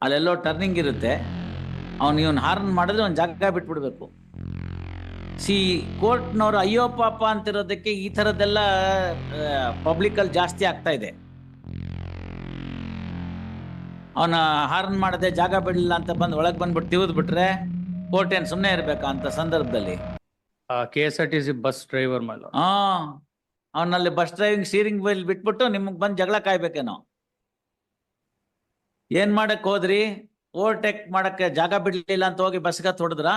ಅಲ್ಲೆಲ್ಲೋ ಟರ್ನಿಂಗ್ ಇರುತ್ತೆ. ಇವನ್ ಹಾರ್ನ್ ಮಾಡಿದ್ರೆ ಒಂದು ಜಾಗ ಬಿಟ್ಬಿಡ್ಬೇಕು. ಕೋರ್ಟ್ನವರು ಅಯ್ಯೋ ಪಾಪ ಅಂತಿರೋದಕ್ಕೆ ಈ ಥರದ್ದೆಲ್ಲ ಪಬ್ಲಿಕ್ ಅಲ್ಲಿ ಜಾಸ್ತಿ ಆಗ್ತಾ ಇದೆ. ಅವನ ಹಾರ್ನ್ ಮಾಡದೆ ಜಾಗ ಬಿಡಲಿಲ್ಲ ಅಂತ ಬಂದು ಒಳಗೆ ಬಂದ್ಬಿಟ್ಟು ತಿವಿದ್ ಬಿಟ್ರೆ ಕೋರ್ಟ್ ಏನ್ ಸುಮ್ಮನೆ ಇರ್ಬೇಕಾ ಅಂತ ಸಂದರ್ಭದಲ್ಲಿ? KSRTC ಬಸ್ ಡ್ರೈವರ್ ಮೇಲೆ ಅವನಲ್ಲಿ ಬಸ್ ಡ್ರೈವಿಂಗ್ ಸ್ಟೀರಿಂಗ್ ವೀಲ್ ಬಿಟ್ಬಿಟ್ಟು ನಿಮಗ್ ಬಂದ್ ಜಗಳ ಕಾಯ್ಬೇಕೇನೋ. ಏನ್ ಮಾಡಕ್ ಹೋದ್ರಿ? ಓವರ್ಟೇಕ್ ಮಾಡಕ್ಕೆ ಜಾಗ ಬಿಡ್ಲಿಲ್ಲ ಅಂತ ಹೋಗಿ ಬಸ್ಗ ತೊಡದ್ರ?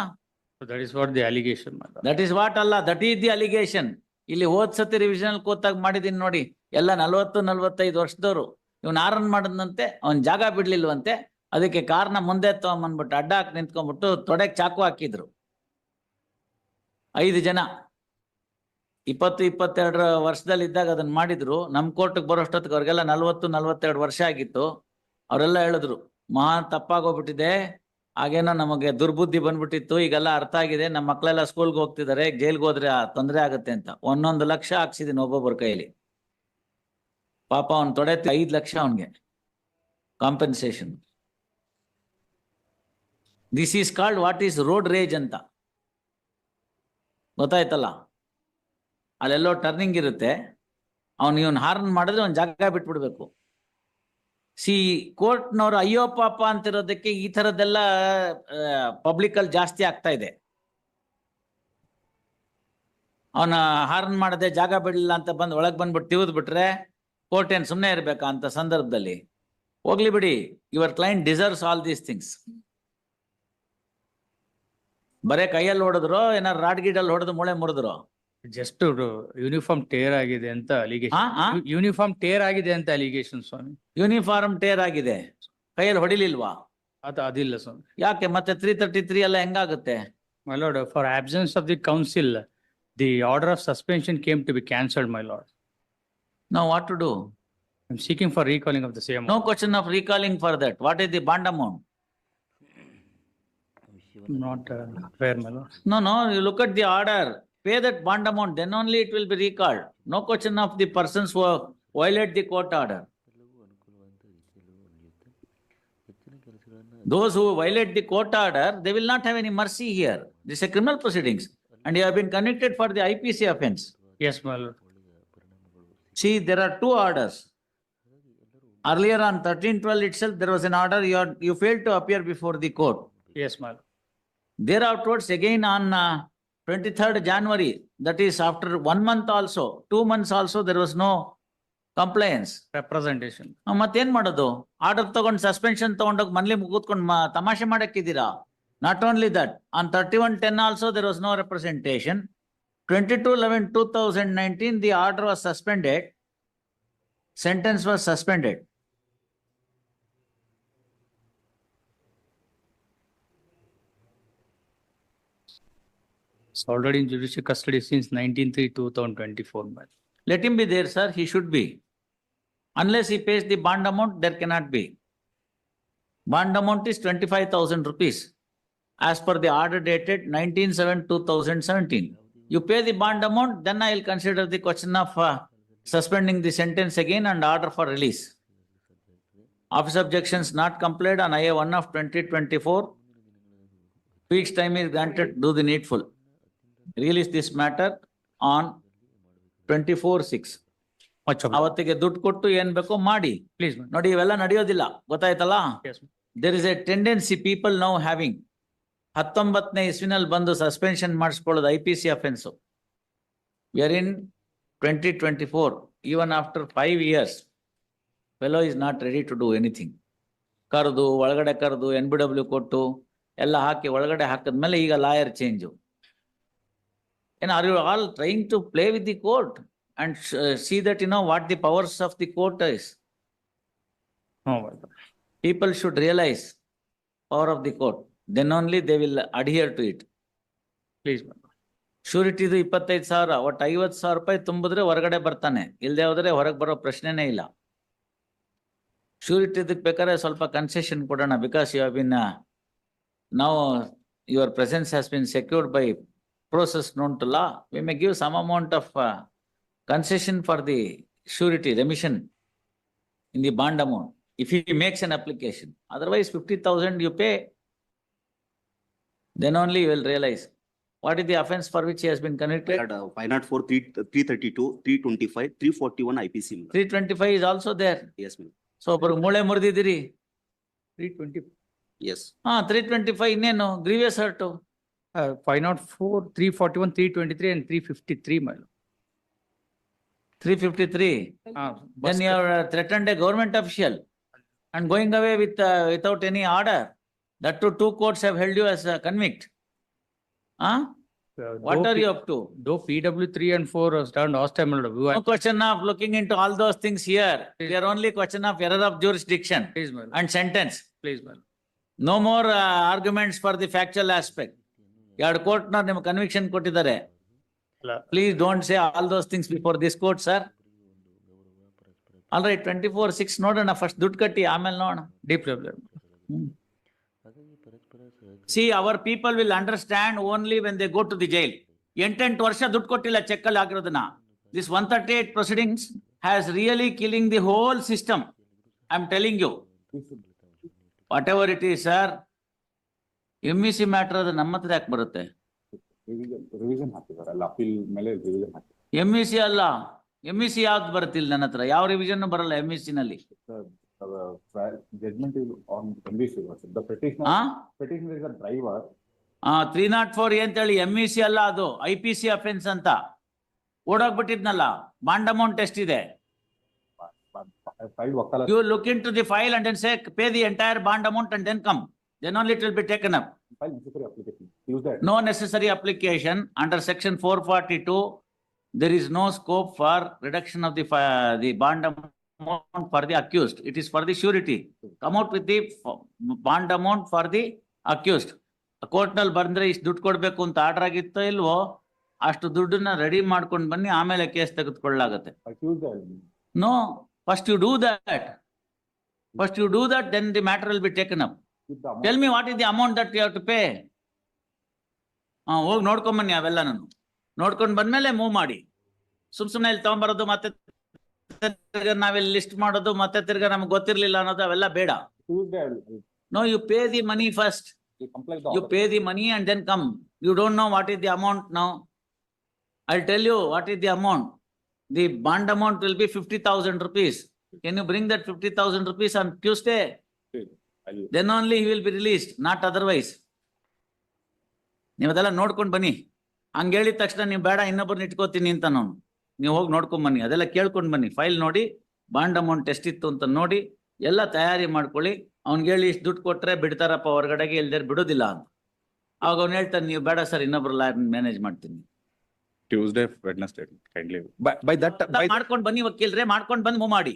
That is what the allegation. That is what ಅಲ್ಲ, ದಟ್ ಈಸ್ ದಿ ಅಲಿಗೇಷನ್. ಇಲ್ಲಿ ಹೋದ್ ಸತಿ ರಿವಿಷನಲ್ ಕೂತಾಗ ಮಾಡಿದೀನಿ ನೋಡಿ, ಎಲ್ಲ 40-45 ವರ್ಷದವ್ರು. ಇವ್ನ ಆರನ್ ಮಾಡದಂತೆ ಅವ್ನ್ ಜಾಗ ಬಿಡ್ಲಿಲ್ವಂತೆ, ಅದಕ್ಕೆ ಕಾರ್ನ ಮುಂದೆ ತಗೊಂಬಂದ್ಬಿಟ್ಟು ಅಡ್ಡ ಹಾಕಿ ನಿಂತ್ಕೊಂಡ್ಬಿಟ್ಟು ತೊಡೆಗ್ ಚಾಕು ಹಾಕಿದ್ರು. 5 ಜನ 20-22 ವರ್ಷದಲ್ಲಿ ಇದ್ದಾಗ ಅದನ್ನ ಮಾಡಿದ್ರು. ನಮ್ ಕೋರ್ಟ್ಗೆ ಬರೋಷ್ಟೊತ್ತಿಗೆ ಅವ್ರಿಗೆಲ್ಲ 40-42 ವರ್ಷ ಆಗಿತ್ತು. ಅವರೆಲ್ಲ ಹೇಳಿದ್ರು ಮಹಾ ತಪ್ಪಾಗೋಗ್ಬಿಟ್ಟಿದೆ, ಹಾಗೇನೋ ನಮಗೆ ದುರ್ಬುದ್ಧಿ ಬಂದ್ಬಿಟ್ಟಿತ್ತು, ಈಗೆಲ್ಲ ಅರ್ಥ ಆಗಿದೆ, ನಮ್ಮ ಮಕ್ಕಳೆಲ್ಲ ಸ್ಕೂಲ್ಗೆ ಹೋಗ್ತಿದ್ದಾರೆ, ಜೈಲ್ಗೆ ಹೋದ್ರೆ ತೊಂದರೆ ಆಗುತ್ತೆ ಅಂತ 1 ಲಕ್ಷ ಹಾಕ್ಸಿದೀನಿ ಒಬ್ಬೊಬ್ಬರ ಕೈಲಿ. ಪಾಪ ಅವ್ನ್ ತೊಡೆ 5 ಲಕ್ಷ ಅವನ್ಗೆ compensation. This is called what is road rage ಅಂತ ಗೊತ್ತಾಯ್ತಲ್ಲ. ಅಲ್ಲೆಲ್ಲೋ ಟರ್ನಿಂಗ್ ಇರುತ್ತೆ. ಇವನ್ ಹಾರ್ನ್ ಮಾಡಿದ್ರೆ ಒಂದು ಜಾಗ ಬಿಟ್ಬಿಡ್ಬೇಕು. ಕೋರ್ಟ್ನವರು ಅಯ್ಯೋ ಪಾಪ ಅಂತಿರೋದಕ್ಕೆ ಈ ಥರದ್ದೆಲ್ಲ ಪಬ್ಲಿಕ್ ಅಲ್ಲಿ ಜಾಸ್ತಿ ಆಗ್ತಾ ಇದೆ. ಅವನ ಹಾರ್ನ್ ಮಾಡದೆ ಜಾಗ ಬಿಡಲಿಲ್ಲ ಅಂತ ಬಂದು ಒಳಗೆ ಬಂದ್ಬಿಟ್ಟು ತಿವಿದ್ ಬಿಟ್ರೆ ಕೋರ್ಟ್ ಏನ್ ಸುಮ್ಮನೆ ಇರ್ಬೇಕಾ ಅಂತ ಸಂದರ್ಭದಲ್ಲಿ? ಹೋಗ್ಲಿ ಬಿಡಿ, your client deserves all these things. ಬರೇ ಕೈಯಲ್ಲಿ ಹೊಡೆದ್ರು, ಏನಾರು ರಾಡ್ ಗೀಡಲ್ಲಿ ಹೊಡೆದು ಮೂಳೆ ಮುರಿದ್ರು? ಜಸ್ಟ್ ಯೂನಿಫಾರ್ಮ್ ಟೇರ್ ಆಗಿದೆ ಅಂತ ಅಲಿಗೇಷನ್. ಯೂನಿಫಾರ್ಮ್ ಟೇರ್ ಆಗಿದೆ ಅಂತ ಅಲಿಗೇಷನ್ ಸ್ವಾಮಿ. ಯೂನಿಫಾರ್ಮ್ ಟೇರ್ ಆಗಿದೆ, ಕೈಯಲ್ಲಿ ಹೊಡಿಲಿಲ್ವಾ? ಅದಿಲ್ಲ ಸ್ವಾಮಿ. ಯಾಕೆ ಮತ್ತೆ 333 ಎಲ್ಲ ಹೆಂಗಾಗುತ್ತೆ? My lord, for absence of the council, the order of suspension came to be cancelled, my lord. Now what to do? I'm seeking for recalling of the same. No question of recalling for that. What is the bond amount? Not fair, my lord. No, you look at the order, pay that bond amount, then only it will be recalled. No question of the persons who violate the court order. Those who violate the court order, they will not have any mercy here. This is a criminal proceedings and you have been convicted for the IPC offense. Yes, my lord. See, there are 2 orders. Earlier on 13/12 itself, there was an order, you failed to appear before the court. Yes, my lord. Thereafterwards, again on 23rd January, that is after 1 month also, 2 months also, there was no compliance. Representation. ಮತ್ತೇನ್ ಮಾಡೋದು? Order ತಗೊಂಡು suspension ತಗೊಂಡೋಗಿ ಮನೇಲಿ ಕೂತ್ಕೊಂಡು ತಮಾಷೆ ಮಾಡಕ್ಕಿದ್ದೀರಾ? Not only that, on 31/10 also there was no representation. 22/11/2019, the order was suspended, sentence was suspended. It's already in judicial custody since 19/3/2024. Let him be there, sir. He should be. Unless he pays the bond amount, there cannot be. Bond amount is 25,000 rupees as per the order dated 19/7/2017. You pay the bond amount, then I will consider the question of suspending the sentence again and order for release. Office objections not complied on IA-1 of 2024. Week's time is granted, do the needful. Release this matter on 24/6. ಅವತ್ತಿಗೆ ದುಡ್ಡು ಕೊಟ್ಟು ಏನ್ ಬೇಕೋ ಮಾಡಿ. Please, ನೋಡಿ, ಇವೆಲ್ಲ ನಡೆಯೋದಿಲ್ಲ, ಗೊತ್ತಾಯ್ತಲ್ಲ? yes. There is a tendency people now having 19ನೇ ಇಸ್ವಿನಲ್ಲಿ ಬಂದು ಸಸ್ಪೆನ್ಷನ್ ಮಾಡಿಸ್ಕೊಳ್ಳೋದು IPC offence. We are in 2024. Even after 5 years, fellow is not ready to do anything. ಕರೆದು ಒಳಗಡೆ ಕರೆದು NBW ಕೊಟ್ಟು ಎಲ್ಲ ಹಾಕಿ ಒಳಗಡೆ ಹಾಕಿದ್ಮೇಲೆ ಈಗ lawyer change. And are you all trying to play with the court and see that you know what the powers of the court is? No, my lord. People should realize power of the court. Then only they will adhere to it. Please, my lord. Surety ಇದು 25,000, ಒಟ್ಟು 50,000 ರೂಪಾಯಿ ತುಂಬಿದ್ರೆ ಹೊರಗಡೆ ಬರ್ತಾನೆ, ಇಲ್ಲದೆ ಹೋದ್ರೆ ಹೊರಗೆ ಬರೋ ಪ್ರಶ್ನೆನೇ ಇಲ್ಲ. Surety ಇದಕ್ಕೆ ಬೇಕಾದ್ರೆ ಸ್ವಲ್ಪ ಕನ್ಸೆಷನ್ ಕೊಡೋಣ, because you have been now your presence has been secured by process known to law. We may give some amount of concession for the surety remission in the bond amount. if he makes an application. Otherwise, 50,000 you pay. Then only you will realize what is the offense for which he has been convicted. 504, 332, 325, 341 IPC. madam. 325 is also there. Yes, ma'am. So, ಒಬ್ರಿಗೆ ಮೂಳೆ ಮುರಿದಿದ್ದೀರಿ. 320, Yes. 325 ಇನ್ನೇನು grievous hurt. 504, 341, 323 and 353, my lord. 353. Then you have threatened a government official and going away with without any order. That too, 2 courts have held you as a convict. What are you up to? Though PW 3 and 4 was done last time, my lord. No question of looking into all those things here. We are only question of error of jurisdiction Please, my lord. and sentence. Please, my lord. No more arguments for the factual aspect. ಎರಡು court ನ ನಿಮ್ಗೆ conviction ಕೊಟ್ಟಿದ್ದಾರೆ. ಅಲ್ಲ. Please don't say all those things before this court, sir. All right, 24/6 ನೋಡೋಣ, first ದುಡ್ಡು ಕಟ್ಟಿ ಆಮೇಲೆ ನೋಡೋಣ. Deep level. See, our people will understand only when they go to the jail. 8 ವರ್ಷ ದುಡ್ಡು ಕೊಟ್ಟಿಲ್ಲ ಚೆಕ್ ಅಲ್ಲಿ ಆಗಿರೋದನ್ನ. This 138 proceedings has really killing the whole system. I am telling you. Whatever it is, sir. MEC matter ಅದು ನಮ್ಮ ಹತ್ರ ಯಾಕೆ ಬರುತ್ತೆ? Revision ಹಾಕಿದಾರಲ್ಲ, appeal ಮೇಲೆ ರಿವಿಷನ್ ಹಾಕಿ. MEC ಅಲ್ಲ, MEC ಯಾವ್ದು ಬರುತ್ತಿಲ್ಲ ನನ್ನ ಹತ್ರ, ಯಾವ ರಿವಿಷನ್ ಬರಲ್ಲ MEC ನಲ್ಲಿ. Judgment is on condition. The petitioner is a driver. 304 ಅಂತೇಳಿ MEC ಅಲ್ಲ, ಅದು IPC ಅಫೆನ್ಸ್ ಅಂತ ಓಡೋಗ್ಬಿಟ್ಟಿದ್ನಲ್ಲ. ಬಾಂಡ್ ಅಮೌಂಟ್ ಎಷ್ಟಿದೆ? File ವಕಾಲ. You look into the file and then say pay the entire bond amount and then come. Then only it will be taken up. File necessary application. Use that. No necessary application under section 442. There is no scope for reduction of the bond amount for the accused. It is for the surety. Come out with the bond amount for the accused. Court ನಲ್ಲಿ ಬಂದ್ರೆ ಇಷ್ಟು ದುಡ್ಡು ಕೊಡ್ಬೇಕು ಅಂತ order ಆಗಿತ್ತೋ ಇಲ್ವೋ, ಅಷ್ಟು ದುಡ್ಡನ್ನ ready ಮಾಡ್ಕೊಂಡು ಬನ್ನಿ, ಆಮೇಲೆ case ತೆಗೆದುಕೊಳ್ಳಲಾಗುತ್ತೆ. Accuse that. No, first you do that. First you do that, then the matter will be taken up. With the amount. Tell me what is the amount that you have to pay. ಹೋಗಿ ನೋಡ್ಕೊಂಡ್ ಬನ್ನಿ ಅವೆಲ್ಲ. ನಾನು ನೋಡ್ಕೊಂಡ್ ಬಂದ್ಮೇಲೆ move ಮಾಡಿ. ಸುಮ್ನೆ ಇಲ್ಲಿ ತಗೊಂಡ್ಬರೋದು ಮತ್ತೆ ತಿರ್ಗಾ ನಾವಿಲ್ಲಿ ಲಿಸ್ಟ್ ಮಾಡೋದು ಮತ್ತೆ ತಿರ್ಗಾ ನಮ್ಗೆ ಗೊತ್ತಿರ್ಲಿಲ್ಲ ಅನ್ನೋದು ಅವೆಲ್ಲ ಬೇಡ. Use that. No, you pay the money first. You comply the You order. pay the money and then come. You don't know what is the amount now. I'll tell you what is the amount. The bond amount will be 50,000 rupees. Can you bring that 50,000 rupees on Tuesday? I'll- Then only he will be released, not otherwise. ನೀವು ಅದೆಲ್ಲ ನೋಡ್ಕೊಂಡ್ ಬನ್ನಿ. ಹಂಗ ಹೇಳಿದ ತಕ್ಷಣ ನೀವು ಬೇಡ ಇನ್ನೊಬ್ಬರನ್ನ ಇಟ್ಕೋತೀನಿ ಅಂತ ನಾನು, ನೀವು ಹೋಗಿ ನೋಡ್ಕೊಂಡ್ ಬನ್ನಿ, ಅದೆಲ್ಲ ಕೇಳ್ಕೊಂಡ್ ಬನ್ನಿ. ಫೈಲ್ ನೋಡಿ, ಬಾಂಡ್ ಅಮೌಂಟ್ ಎಷ್ಟಿತ್ತು ಅಂತ ನೋಡಿ, ಎಲ್ಲ ತಯಾರಿ ಮಾಡ್ಕೊಳ್ಳಿ. ಅವ್ನಿಗೆ ಹೇಳಿ ಇಷ್ಟು ದುಡ್ಡು ಕೊಟ್ರೆ ಬಿಡ್ತಾರಪ್ಪ ಹೊರಗಡೆಗೆ, ಇಲ್ದೇ ಬಿಡೋದಿಲ್ಲ ಅಂತ. ಅವಾಗ ಅವ್ನು ಹೇಳ್ತಾನೆ, ನೀವು ಬೇಡ ಸರ್ ಇನ್ನೊಬ್ರು ಲಾಯರ್ ಮ್ಯಾನೇಜ್ ಮಾಡ್ತೀನಿ. Tuesday, Wednesday, kindly. By that. ಮಾಡ್ಕೊಂಡ್ ಬನ್ನಿ ವಕೀಲ್ರೆ, ಮಾಡ್ಕೊಂಡ್ ಬಂದು ಮೂವ್ ಮಾಡಿ.